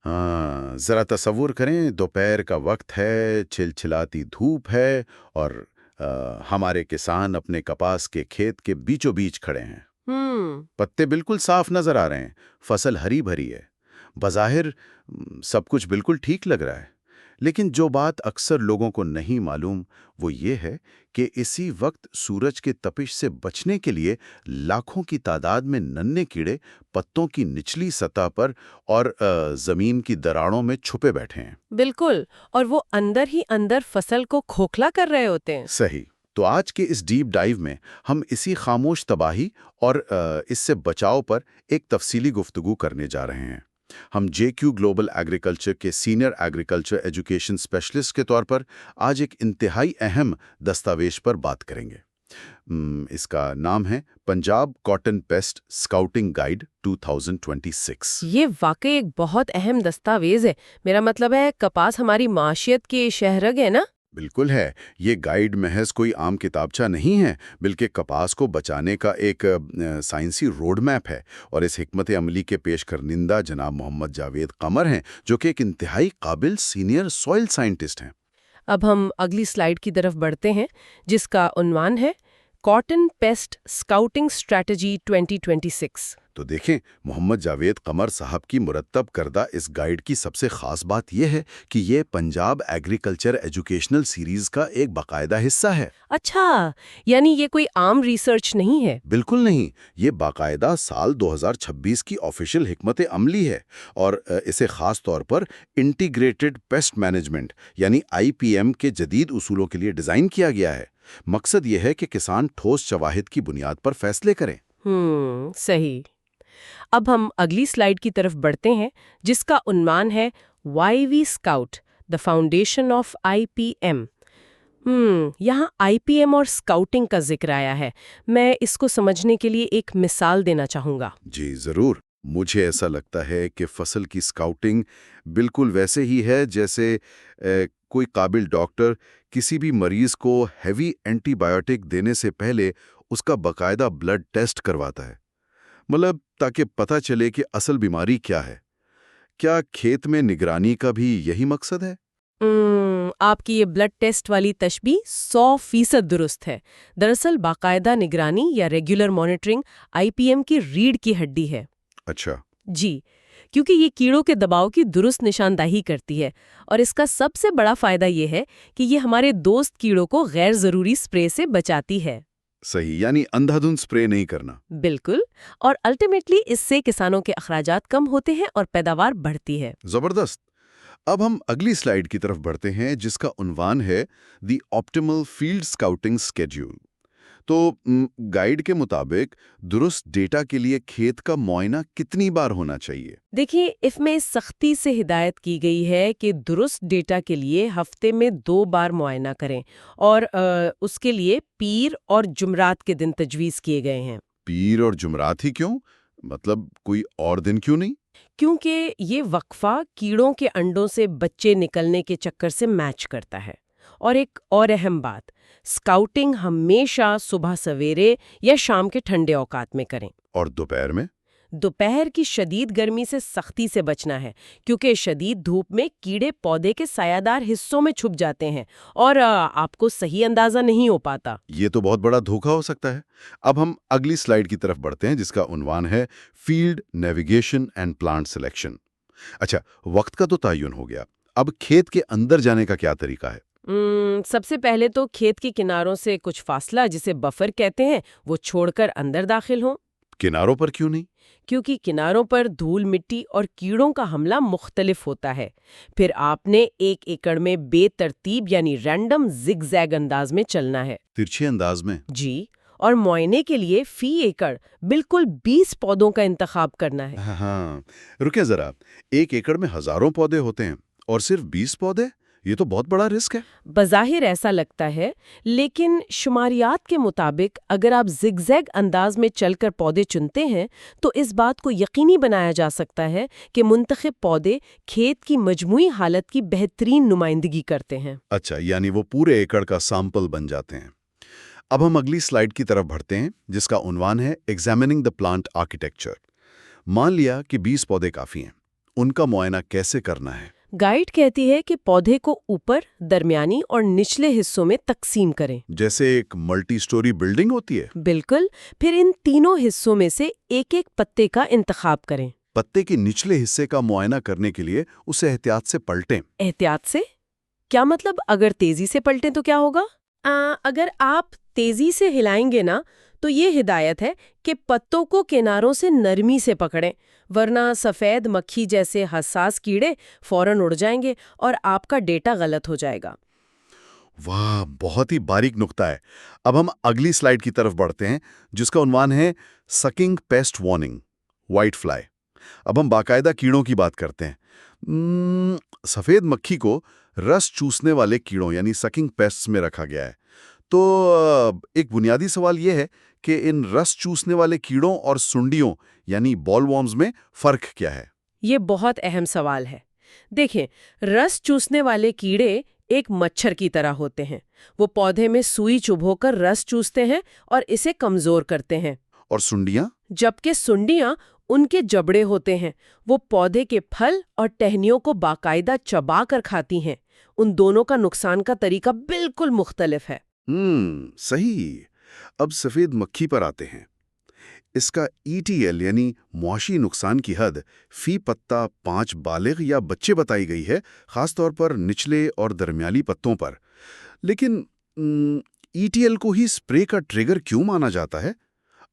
हाँ, ज़रा तसव्वुर करें, दोपहर का वक्त है, चिलचिलाती धूप है और हमारे किसान अपने कपास के खेत के बीचों बीच खड़े हैं। हम्म। पत्ते बिल्कुल साफ नजर आ रहे हैं, फसल हरी भरी है। बज़ाहिर सब कुछ बिल्कुल ठीक लग रहा है। लेकिन जो बात अक्सर लोगों को नहीं मालूम वो ये है कि इसी वक्त सूरज के तपिश से बचने के लिए लाखों की तादाद में नन्हे कीड़े पत्तों की निचली सतह पर और जमीन की दरारों में छुपे बैठे हैं। बिल्कुल। और वो अंदर ही अंदर फसल को खोखला कर रहे होते हैं। सही। तो आज के इस डीप डाइव में हम इसी खामोश तबाही और इससे बचाव पर एक तफसीली गुफ्तगू करने जा रहे हैं। हम JQ ग्लोबल एग्रीकल्चर के सीनियर एग्रीकल्चर एजुकेशन स्पेशलिस्ट के तौर पर आज एक इंतहाई अहम दस्तावेज पर बात करेंगे। इसका नाम है Punjab cotton paste scouting guide 2026। ये वाकई एक बहुत अहम दस्तावेज है। मेरा मतलब है कपास हमारी माशियत की शहरग है ना। बिल्कुल है। ये गाइड महज कोई आम किताबचा नहीं है, बल्कि कपास को बचाने का एक साइंसी रोड मैप है। और इस हिकमत अमली के पेश करनिंदा जनाब मोहम्मद जावेद कमर हैं, जो कि एक इंतहाई काबिल सीनियर सॉइल साइंटिस्ट हैं। अब हम अगली स्लाइड की तरफ बढ़ते हैं, जिसका उन्वान है कॉटन पेस्ट स्काउटिंग स्ट्रैटेजी 2026। तो देखें, मोहम्मद जावेद कमर साहब की मुरत्तब करदा इस गाइड की सबसे खास बात यह है कि ये पंजाब एग्रीकल्चर एजुकेशनल सीरीज का एक बाकायदा हिस्सा है। अच्छा, यानी ये कोई आम रिसर्च नहीं है। बिल्कुल नहीं, ये बाकायदा साल 2026 की ऑफिशियल हिकमत अमली है। और इसे खास तौर पर इंटीग्रेटेड पेस्ट मैनेजमेंट यानी IPM के जदीद उसूलों के लिए डिज़ाइन किया गया है। मकसद ये है कि किसान ठोस शवाहिद की बुनियाद पर फैसले करें। सही। अब हम अगली स्लाइड की तरफ बढ़ते हैं, जिसका उन्वान है YV scout the foundation of IPM। यहाँ IPM और स्काउटिंग का जिक्र आया है। मैं इसको समझने के लिए एक मिसाल देना चाहूँगा। जी ज़रूर। मुझे ऐसा लगता है कि फसल की स्काउटिंग बिल्कुल वैसे ही है जैसे कोई काबिल डॉक्टर किसी भी मरीज को हैवी एंटीबायोटिक देने से पहले उसका बाकायदा ब्लड टेस्ट करवाता है। मतलब ताकि पता चले कि असल बीमारी क्या है। क्या खेत में निगरानी का भी यही मकसद है? आपकी ये ब्लड टेस्ट वाली तशबीह 100% दुरुस्त है। दरअसल बाकायदा निगरानी या रेगुलर मॉनिटरिंग IPM की रीढ़ की हड्डी है। अच्छा। जी, क्योंकि ये कीड़ों के दबाव की दुरुस्त निशानदाही करती है। और इसका सबसे बड़ा फायदा ये है कि ये हमारे दोस्त कीड़ों को गैर जरूरी स्प्रे से बचाती है। सही, यानी अंधाधुंध स्प्रे नहीं करना। बिल्कुल। और अल्टीमेटली इससे किसानों के अखराजात कम होते हैं और पैदावार बढ़ती है। जबरदस्त। अब हम अगली स्लाइड की तरफ बढ़ते हैं, जिसका उन्वान है the optimal field scouting schedule. तो गाइड के मुताबिक दुरुस्त डेटा के लिए खेत का मुआयना कितनी बार होना चाहिए? देखिए, इसमें सख्ती से हिदायत की गई है कि दुरुस्त डेटा के लिए हफ्ते में 2 बार मुआयना करें। और उसके लिए पीर और जुमरात के दिन तजवीज़ किए गए हैं। पीर और जुमरात ही क्यों? मतलब कोई और दिन क्यों नहीं? क्योंकि ये वक्फा कीड़ों के अंडों से बच्चे निकलने के चक्कर से मैच करता है। और एक और अहम बात, स्काउटिंग हमेशा सुबह सवेरे या शाम के ठंडे औकात में करें। और दोपहर में? दोपहर की शदीद गर्मी से सख्ती से बचना है, क्योंकि शदीद धूप में कीड़े पौधे के सायादार हिस्सों में छुप जाते हैं और आपको सही अंदाजा नहीं हो पाता। ये तो बहुत बड़ा धोखा हो सकता है। अब हम अगली स्लाइड की तरफ बढ़ते हैं, जिसका उन्वान है field navigation and plant selection. अच्छा, वक्त का तो तयन हो गया। अब खेत के अंदर जाने का क्या तरीका है? सबसे पहले तो खेत के किनारों से कुछ फासला, जिसे बफर कहते हैं, वो छोड़कर अंदर दाखिल हों। किनारों पर क्यों नहीं? क्योंकि किनारों पर धूल मिट्टी और कीड़ों का हमला मुख्तलिफ होता है। फिर आपने 1 एकड़ में बेतरतीब यानी रैंडम जिगजैग अंदाज में चलना है। तिरछे अंदाज में? जी। और मुआयने के लिए फी एकड़ बिल्कुल 20 पौधों का इंतखाब करना है। हाँ, रुके जरा। 1 एकड़ में हजारों पौधे होते हैं और सिर्फ 20 पौधे? ये तो बहुत बड़ा रिस्क है। बज़ाहिर ऐसा लगता है, लेकिन शुमारियात के मुताबिक अगर आप जिगजैग अंदाज में चलकर पौधे चुनते हैं तो इस बात को यकीनी बनाया जा सकता है कि मुंतखब पौधे खेत की मजमूई हालत की बेहतरीन नुमाइंदगी करते हैं। अच्छा, यानी वो पूरे एकड़ का सैंपल बन जाते हैं। अब हम अगली स्लाइड की तरफ बढ़ते हैं, जिसका उन्वान है एग्जामिनिंग द प्लांट आर्किटेक्चर। मान लिया कि 20 पौधे काफ़ी हैं। उनका मुआयना कैसे करना है? गाइड कहती है कि पौधे को ऊपर, दरमियानी और निचले हिस्सों में तकसीम करें। जैसे एक मल्टी स्टोरी बिल्डिंग होती है। बिल्कुल। फिर इन तीनों हिस्सों में से एक एक पत्ते का इंतखाब करें। पत्ते के निचले हिस्से का मुआयना करने के लिए उसे एहतियात से पलटें। एहतियात से? क्या मतलब? अगर तेजी से पलटें तो क्या होगा? अगर आप तेजी से हिलाएंगे ना, तो ये हिदायत है कि पत्तों को किनारों से नरमी से पकड़ें, वरना सफ़ेद मक्खी जैसे हसास कीड़े फौरन उड़ जाएंगे और आपका डेटा गलत हो जाएगा। वाह, बहुत ही बारीक नुक्ता है। अब हम अगली स्लाइड की तरफ बढ़ते हैं, जिसका उन्वान है sucking paste warning, white fly. अब हम बाकायदा कीड़ों की बात करते हैं। सफ़ेद मक्खी को रस चूसने वाले कीड़ों यानी सकिंग पेस्ट्स में रखा गया है। तो एक बुनियादी सवाल यह है कि इन रस चूसने वाले कीड़ों और सुंडियों यानी बॉलवॉर्म्स में फ़र्क क्या है? ये बहुत अहम सवाल है। देखें, रस चूसने वाले कीड़े एक मच्छर की तरह होते हैं। वो पौधे में सुई चुभोकर रस चूसते हैं और इसे कमज़ोर करते हैं। और सुंडियाँ? जबकि सुंडियाँ उनके जबड़े होते हैं। वो पौधे के फल और टहनियों को बाकायदा चबा कर खाती हैं। उन दोनों का नुकसान का तरीका बिल्कुल मुख्तलिफ है। सही। अब सफ़ेद मक्खी पर आते हैं। इसका ETL यानी मुआशी नुकसान की हद फी पत्ता 5 बालिग या बच्चे बताई गई है, खासतौर पर निचले और दरमियानी पत्तों पर। लेकिन ETL को ही स्प्रे का ट्रिगर क्यों माना जाता है?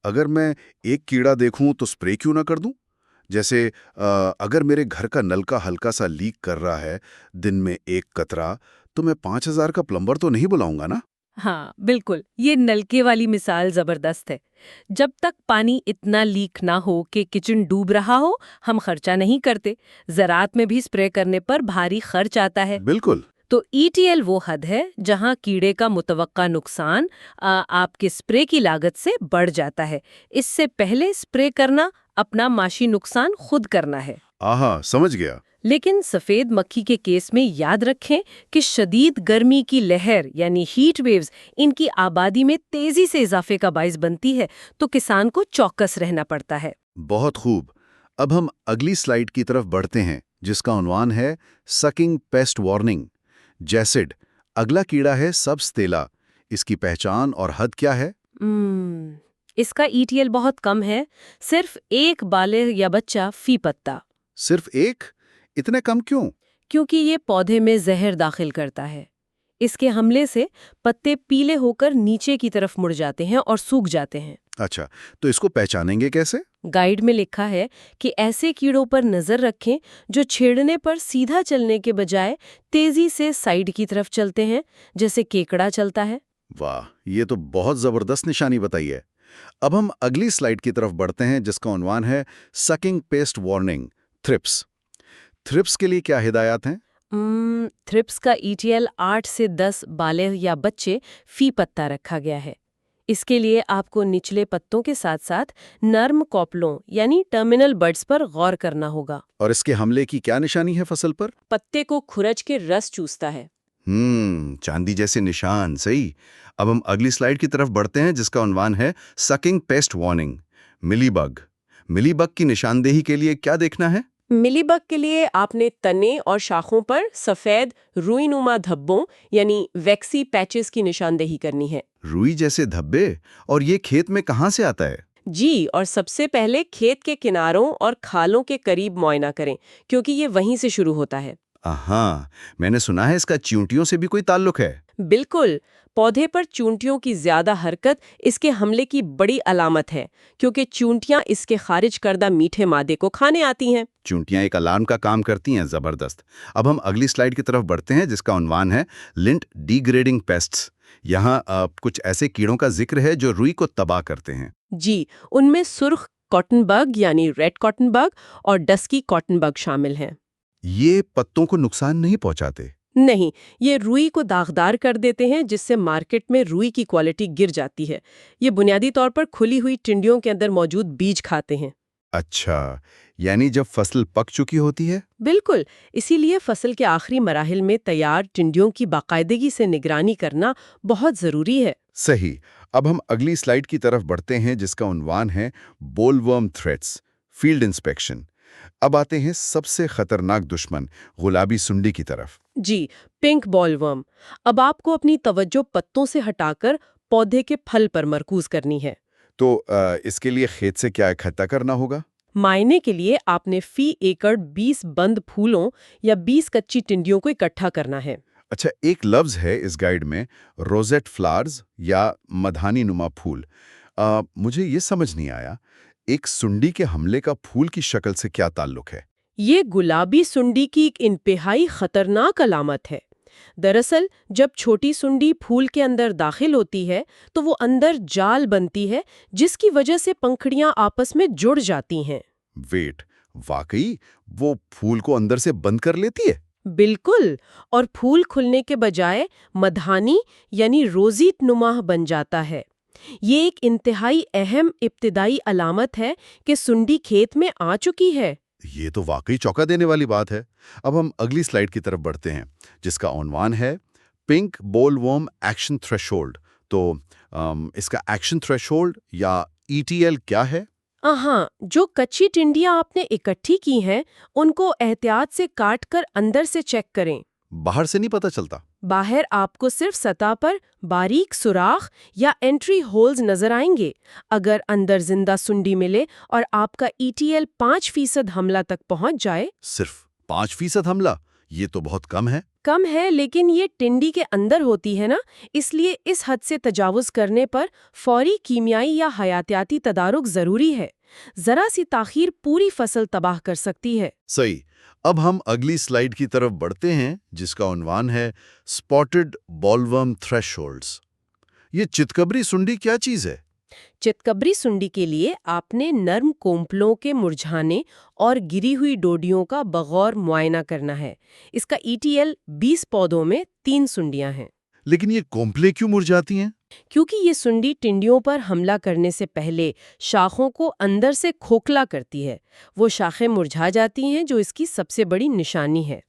अगर मैं एक कीड़ा देखूं तो स्प्रे क्यों ना कर दूं? जैसे अगर मेरे घर का नलका हल्का सा लीक कर रहा है, दिन में 1 कतरा, तो मैं 5000 का प्लम्बर तो नहीं बुलाऊंगा ना? हाँ बिल्कुल, ये नलके वाली मिसाल जबरदस्त है। जब तक पानी इतना लीक ना हो कि किचन डूब रहा हो, हम खर्चा नहीं करते। ज़रात में भी स्प्रे करने पर भारी खर्च आता है। बिल्कुल। तो ETL वो हद है जहां कीड़े का मुतवक्का नुकसान आपके स्प्रे की लागत से बढ़ जाता है। इससे पहले स्प्रे करना अपना माशी नुकसान खुद करना है। आहा, समझ गया। लेकिन सफ़ेद मक्खी के केस में याद रखें कि शदीद गर्मी की लहर यानी हीट वेव्स इनकी आबादी में तेजी से इजाफे का बाइस बनती है, तो किसान को चौकस रहना पड़ता है। बहुत खूब। अब हम अगली स्लाइड की तरफ बढ़ते हैं, जिसका उन्वान है सकिंग पेस्ट वार्निंग, जैसिड। अगला कीड़ा है सब्सतेला। इसकी पहचान और हद क्या है? इसका ETL बहुत कम है, सिर्फ 1 बालिग या बच्चा फी पत्ता। सिर्फ 1? इतने कम क्यों? क्योंकि ये पौधे में जहर दाखिल करता है। इसके हमले से पत्ते पीले होकर नीचे की तरफ मुड़ जाते हैं और सूख जाते हैं। अच्छा, तो इसको पहचानेंगे कैसे? गाइड में लिखा है कि ऐसे कीड़ों पर नजर रखें जो छेड़ने पर सीधा चलने के बजाय तेजी से साइड की तरफ चलते हैं, जैसे केकड़ा चलता है। वाह, ये तो बहुत जबरदस्त निशानी बताई है। अब हम अगली स्लाइड की तरफ बढ़ते हैं, जिसका उन्वान है sucking paste warning, thrips. Thrips के लिए क्या हिदायत हैं? थ्रिप्स का ETL 8 से 10 बालिग या बच्चे फी पत्ता रखा गया है। इसके लिए आपको निचले पत्तों के साथ साथ नर्म कॉपलों यानी टर्मिनल बड्स पर गौर करना होगा। और इसके हमले की क्या निशानी है फसल पर? पत्ते को खुरच के रस चूसता है। चांदी जैसे निशान, सही। अब हम अगली स्लाइड की तरफ बढ़ते हैं, जिसका उन्वान है sucking paste warning, mealybug. Mealybug की निशानदेही के लिए क्या देखना है? मिलीबग के लिए आपने तने और शाखों पर सफ़ेद रुईनुमा धब्बों यानी वैक्सी पैचेस की निशानदेही करनी है। रुई जैसे धब्बे? और ये खेत में कहाँ से आता है? जी, और सबसे पहले खेत के किनारों और खालों के करीब मुआयना करें, क्योंकि ये वहीं से शुरू होता है। हाँ, मैंने सुना है इसका चींटियों से भी कोई ताल्लुक है। बिल्कुल। पौधे पर चूंटियों की ज्यादा हरकत इसके हमले की बड़ी अलामत है, क्योंकि चूंटियां इसके खारिज करदा मीठे मादे को खाने आती हैं। चूंटियां एक अलार्म का काम करती हैं, जबरदस्त। अब हम अगली स्लाइड की तरफ बढ़ते हैं, जिसका उन्वान है लिंट डिग्रेडिंग पेस्ट्स। यहाँ कुछ ऐसे कीड़ों का जिक्र है जो रुई को तबाह करते हैं। जी, उनमें सुर्ख कॉटन बग यानी रेड कॉटन बग और डस्की कॉटन बग शामिल हैं। ये पत्तों को नुकसान नहीं पहुंचाते? नहीं, ये रुई को दागदार कर देते हैं, जिससे मार्केट में रुई की क्वालिटी गिर जाती है। ये बुनियादी तौर पर खुली हुई टिंडियों के अंदर मौजूद बीज खाते हैं। अच्छा, यानी जब फसल पक चुकी होती है? बिल्कुल। इसीलिए फसल के आखिरी मराहिल में तैयार टिंडियों की बाकायदगी से निगरानी करना बहुत ज़रूरी है। सही। अब हम अगली स्लाइड की तरफ बढ़ते हैं, जिसका उन्वान है बोलवर्म थ्रेट्स, फील्ड इंस्पेक्शन। اب آتے ہیں سب سے خطرناک دشمن گلابی سنڈی کی طرف۔ جی، پنک بال ورم۔ اب آپ کو اپنی توجہ پتوں سے ہٹا کر پودے کے پھل پر مرکوز کرنی ہے۔ تو اس کے لیے کھیت سے کیا اکٹھا کرنا ہوگا؟ معنی کے لیے آپ نے فی ایکڑ 20 بند پھولوں یا 20 کچی ٹنڈیوں کو اکٹھا کرنا ہے۔ اچھا، ایک لفظ ہے اس گائیڈ میں، روزیٹ فلاورز یا مدھانی نما پھول۔ مجھے یہ سمجھ نہیں آیا، ایک سنڈی کے حملے کا پھول کی شکل سے کیا تعلق ہے؟ یہ گلابی سنڈی کی ایک انتہائی خطرناک علامت ہے۔ دراصل جب چھوٹی سنڈی پھول کے اندر داخل ہوتی ہے تو وہ اندر جال بنتی ہے، جس کی وجہ سے پنکھڑیاں آپس میں جڑ جاتی ہیں۔ ویٹ، واقعی وہ پھول کو اندر سے بند کر لیتی ہے؟ بالکل، اور پھول کھلنے کے بجائے مدھانی یعنی روزیٹ نما بن جاتا ہے۔ یہ ایک انتہائی اہم ابتدائی علامت ہے کہ سنڈی کھیت میں آ چکی ہے۔ یہ تو واقعی چونکا دینے والی بات ہے۔ اب ہم اگلی سلائیڈ کی طرف بڑھتے ہیں، جس کا عنوان ہے پنک بول ورم ایکشن تھریشولڈ۔ تو اس کا ایکشن تھریشولڈ یا ETL کیا ہے؟ ہاں، جو کچی ٹنڈیاں آپ نے اکٹھی کی ہیں ان کو احتیاط سے کاٹ کر اندر سے چیک کریں۔ باہر سے نہیں پتہ چلتا؟ باہر آپ کو صرف سطح پر باریک سوراخ یا انٹری ہولز نظر آئیں گے۔ اگر اندر زندہ سنڈی ملے اور آپ کا ETL 5% حملہ تک پہنچ جائے۔ صرف 5% حملہ؟ یہ تو بہت کم ہے۔ کم ہے، لیکن یہ ٹنڈی کے اندر ہوتی ہے نا، اس لیے اس حد سے تجاوز کرنے پر فوری کیمیائی یا حیاتیاتی تدارک ضروری ہے۔ ذرا سی تاخیر پوری فصل تباہ کر سکتی ہے۔ صحیح۔ اب ہم اگلی سلائیڈ کی طرف بڑھتے ہیں، جس کا عنوان ہے اسپاٹڈ بولورم تھریشولڈز۔ یہ چتکبری سنڈی کیا چیز ہے؟ چتکبری سنڈی کے لیے آپ نے نرم کونپلوں کے مرجھانے اور گری ہوئی ڈوڈیوں کا بغور معائنہ کرنا ہے۔ اس کا ETL 20 پودوں میں 3 سنڈیاں ہیں۔ لیکن یہ کونپلیں کیوں مرجھاتی ہیں؟ کیونکہ یہ سنڈی ٹنڈیوں پر حملہ کرنے سے پہلے شاخوں کو اندر سے کھوکھلا کرتی ہے۔ وہ شاخیں مرجھا جاتی ہیں، جو اس کی سب سے بڑی نشانی ہے۔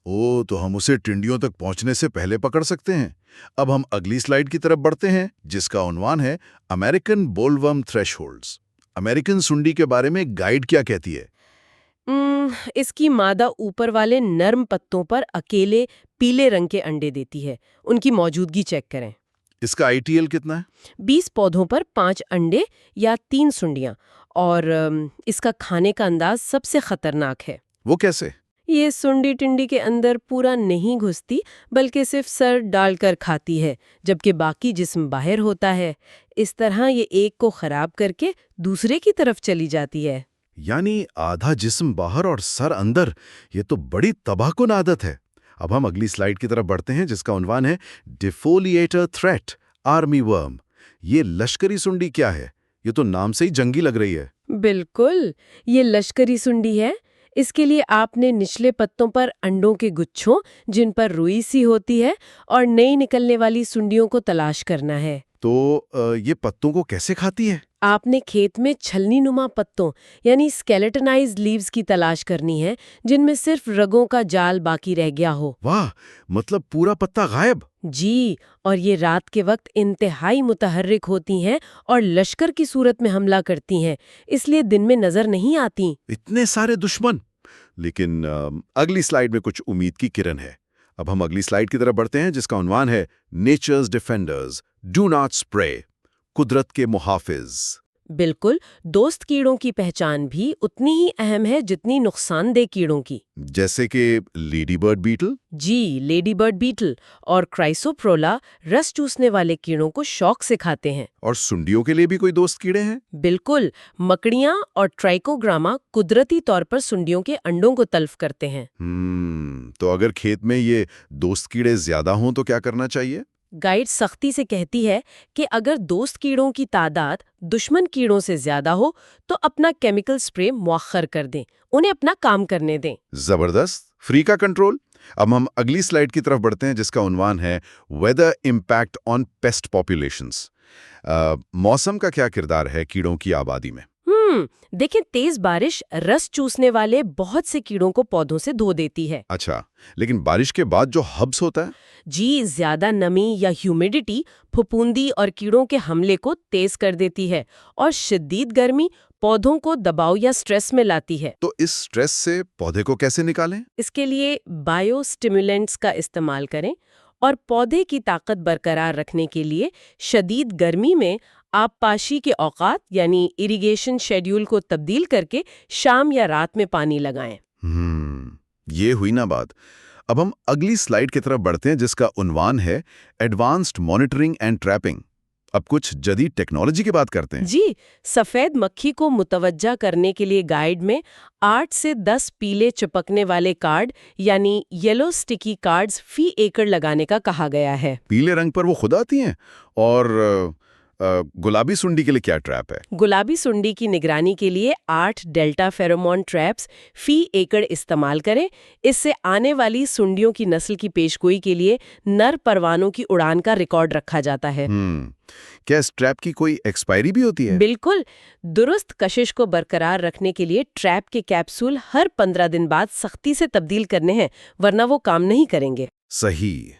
تو ہم اسے ٹنڈیوں تک پہنچنے سے پہلے پکڑ سکتے ہیں۔ اب ہم اگلی سلائیڈ کی طرف بڑھتے ہیں، جس کا عنوان ہے امریکن بولورم تھریشولڈز۔ امریکن سنڈی کے بارے میں گائیڈ کیا کہتی ہے؟ اس کی مادہ اوپر والے نرم پتوں پر اکیلے پیلے رنگ کے انڈے دیتی ہے۔ ان کی موجودگی چیک کریں۔ اس کا ITL کتنا ہے؟ 20 پودوں پر 5 انڈے یا 3 سنڈیاں، اور اس کا کھانے کا انداز سب سے خطرناک ہے۔ وہ کیسے؟ یہ سنڈی ٹنڈی کے اندر پورا نہیں گھستی، بلکہ صرف سر ڈال کر کھاتی ہے، جبکہ باقی جسم باہر ہوتا ہے۔ اس طرح یہ ایک کو خراب کر کے دوسرے کی طرف چلی جاتی ہے۔ یعنی آدھا جسم باہر اور سر اندر، یہ تو بڑی تباہ کن عادت ہے۔ اب ہم اگلی سلائیڈ کی طرف بڑھتے ہیں، جس کا عنوان ہے ڈیفولیٹر تھریٹ آرمی ورم۔ یہ لشکری سنڈی کیا ہے؟ یہ تو نام سے ہی جنگی لگ رہی ہے۔ بالکل، یہ لشکری سنڈی ہے۔ اس کے لیے آپ نے نچلے پتوں پر انڈوں کے گچھوں، جن پر روئی سی ہوتی ہے، اور نئی نکلنے والی سنڈیوں کو تلاش کرنا ہے۔ تو یہ پتوں کو کیسے کھاتی ہے؟ آپ نے کھیت میں چھلنی نما پتوں یعنی اسکیلیٹنائزڈ لیوز کی تلاش کرنی ہے، جن میں صرف رگوں کا جال باقی رہ گیا ہو۔ واہ، مطلب پورا پتا غائب؟ جی، اور یہ رات کے وقت انتہائی متحرک ہوتی ہیں اور لشکر کی صورت میں حملہ کرتی ہیں، اس لیے دن میں نظر نہیں آتی۔ اتنے سارے دشمن! لیکن اگلی سلائیڈ میں کچھ امید کی کرن ہے۔ اب ہم اگلی سلائیڈ کی طرف بڑھتے ہیں، جس کا عنوان ہے nature's defenders do not spray, قدرت کے محافظ۔ بالکل، دوست کیڑوں کی پہچان بھی اتنی ہی اہم ہے جتنی نقصان دہ کیڑوں کی۔ جیسے کہ لیڈی برڈ بیٹل؟ جی، لیڈی برڈ بیٹل اور کرائسوپرولا رس چوسنے والے کیڑوں کو شوق سے کھاتے ہیں۔ اور سنڈیوں کے لیے بھی کوئی دوست کیڑے ہیں؟ بالکل، مکڑیاں اور ٹرائکوگراما قدرتی طور پر سنڈیوں کے انڈوں کو تلف کرتے ہیں۔ تو اگر کھیت میں یہ دوست کیڑے زیادہ ہوں تو کیا کرنا چاہیے؟ گائیڈ سختی سے کہتی ہے کہ اگر دوست کیڑوں کی تعداد دشمن کیڑوں سے زیادہ ہو تو اپنا کیمیکل سپرے مؤخر کر دیں، انہیں اپنا کام کرنے دیں۔ زبردست، فری کا کنٹرول۔ اب ہم اگلی سلائیڈ کی طرف بڑھتے ہیں، جس کا عنوان ہے weather impact on paste populations. موسم کا کیا کردار ہے کیڑوں کی آبادی میں؟ دیکھیں، تیز بارش رس چوسنے والے بہت سے کیڑوں کو پودوں سے دھو دیتی ہے۔ اچھا، لیکن بارش کے بعد جو ہبس ہوتا ہے؟ جی، زیادہ نمی یا ہیومیڈیٹی پھپھوندی اور کیڑوں کے حملے کو تیز کر دیتی ہے، اور شدید گرمی پودوں کو دباؤ یا سٹریس میں لاتی ہے۔ تو اس سٹریس سے پودے کو کیسے نکالیں؟ اس کے لیے بائیو سٹیمولنٹس کا استعمال کریں اور پودے کی طاقت برقرار رکھنے کے لیے شدید گرمی میں آپ پاشی کے اوقات یعنی اریگیشن شیڈیول کو تبدیل کر کے شام یا رات میں پانی لگائیں۔ یہ ہوئی نا بات۔ اب ہم اگلی سلائیڈ کی طرف بڑھتے ہیں جس کا عنوان ہے ایڈوانسڈ مانیٹرنگ اینڈ ٹریپنگ۔ اب کچھ جدید ٹیکنالوجی کی بات کرتے ہیں۔ جی، سفید مکھی کو متوجہ کرنے کے لیے گائیڈ میں 8 سے 10 پیلے چپکنے والے کارڈ یعنی یلو سٹیکی کارڈز فی ایکڑ لگانے کا کہا گیا ہے۔ پیلے رنگ پر وہ خود آتی ہیں۔ اور گلابی سنڈی کے لیے کیا ٹریپ ہے؟ گلابی سنڈی کی نگرانی کے لیے 8 ڈیلٹا فیرومون ٹریپس فی ایکڑ استعمال کریں۔ اس سے آنے والی سنڈیوں کی نسل کی پیشگوئی کے لیے نر پروانوں کی اڑان کا ریکارڈ رکھا جاتا ہے۔ کیا اس ٹریپ کی کوئی ایکسپائری بھی ہوتی ہے؟ بالکل، درست کشش کو برقرار رکھنے کے لیے ٹریپ کے کیپسول ہر 15 دن بعد سختی سے تبدیل کرنے ہیں، ورنہ وہ کام نہیں کریں گے۔ صحیح۔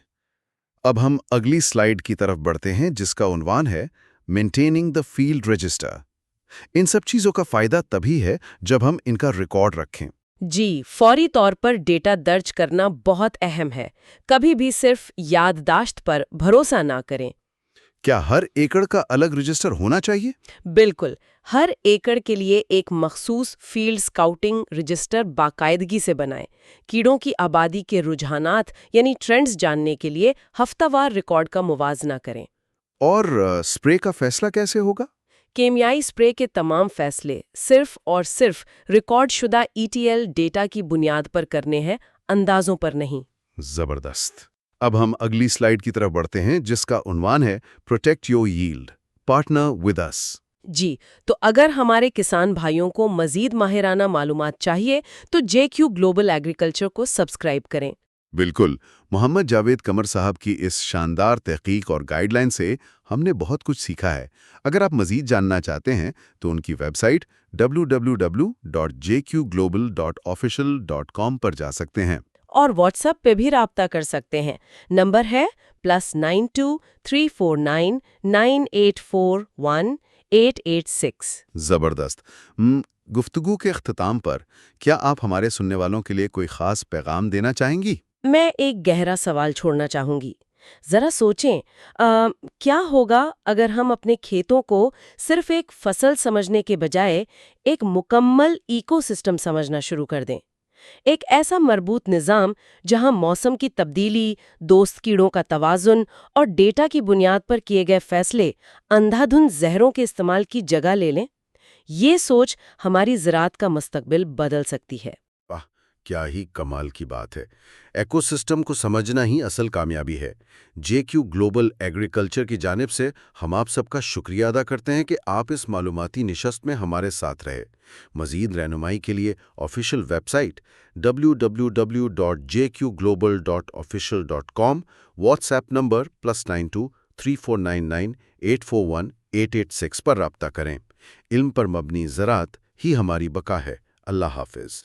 اب ہم اگلی سلائیڈ کی طرف بڑھتے ہیں جس کا عنوان ہے مینٹیننگ دا فیلڈ رجسٹر۔ ان سب چیزوں کا فائدہ تبھی ہے جب ہم ان کا ریکارڈ رکھیں۔ جی، فوری طور پر ڈیٹا درج کرنا بہت اہم ہے۔ کبھی بھی صرف یادداشت پر بھروسہ نہ کریں۔ کیا ہر ایکڑ کا الگ رجسٹر ہونا چاہیے؟ بالکل، ہر ایکڑ کے لیے ایک مخصوص فیلڈ سکاؤٹنگ رجسٹر باقاعدگی سے بنائیں۔ کیڑوں کی آبادی کے رجحانات یعنی ٹرینڈز جاننے کے لیے ہفتہ وار ریکارڈ کا موازنہ کریں۔ اور اسپرے کا فیصلہ کیسے ہوگا؟ کیمیائی اسپرے کے تمام فیصلے صرف اور صرف ریکارڈ شدہ ETL ڈیٹا کی بنیاد پر کرنے ہیں، اندازوں پر نہیں۔ زبردست۔ اب ہم اگلی سلائیڈ کی طرف بڑھتے ہیں جس کا عنوان ہے protect your yield, partner with us. جی، تو اگر ہمارے کسان بھائیوں کو مزید ماہرانہ معلومات چاہیے تو JQ گلوبل ایگریکلچر کو سبسکرائب کریں۔ بالکل۔ محمد جاوید قمر صاحب کی اس شاندار تحقیق اور گائیڈ لائن سے ہم نے بہت کچھ سیکھا ہے۔ اگر آپ مزید جاننا چاہتے ہیں تو ان کی ویب سائٹ www.jqglobal.official.com پر جا سکتے ہیں۔ اور واٹس ایپ پہ بھی رابطہ کر سکتے ہیں۔ نمبر ہے +923499841886۔ زبردست۔ گفتگو کے اختتام پر کیا آپ ہمارے سننے والوں کے لیے کوئی خاص پیغام دینا چاہیں گی؟ میں ایک گہرا سوال چھوڑنا چاہوں گی۔ ذرا سوچیں، کیا ہوگا اگر ہم اپنے کھیتوں کو صرف ایک فصل سمجھنے کے بجائے ایک مکمل ایکو سسٹم سمجھنا شروع کر دیں؟ ایک ایسا مربوط نظام جہاں موسم کی تبدیلی، دوست کیڑوں کا توازن اور ڈیٹا کی بنیاد پر کیے گئے فیصلے اندھا دھند زہروں کے استعمال کی جگہ لے لیں۔ یہ سوچ ہماری زراعت کا مستقبل بدل سکتی ہے۔ واہ، کیا ہی کمال کی بات ہے۔ ایکو سسٹم کو سمجھنا ہی اصل کامیابی ہے۔ JQ گلوبل ایگریکلچر کی جانب سے ہم آپ سب کا شکریہ ادا کرتے ہیں کہ آپ اس معلوماتی نشست میں ہمارے ساتھ رہے۔ مزید رہنمائی کے لیے official website www.jqglobal.official.com، WhatsApp number +923499841886 پر رابطہ کریں۔ علم پر مبنی زراعت ہی ہماری بقا ہے۔ اللہ حافظ۔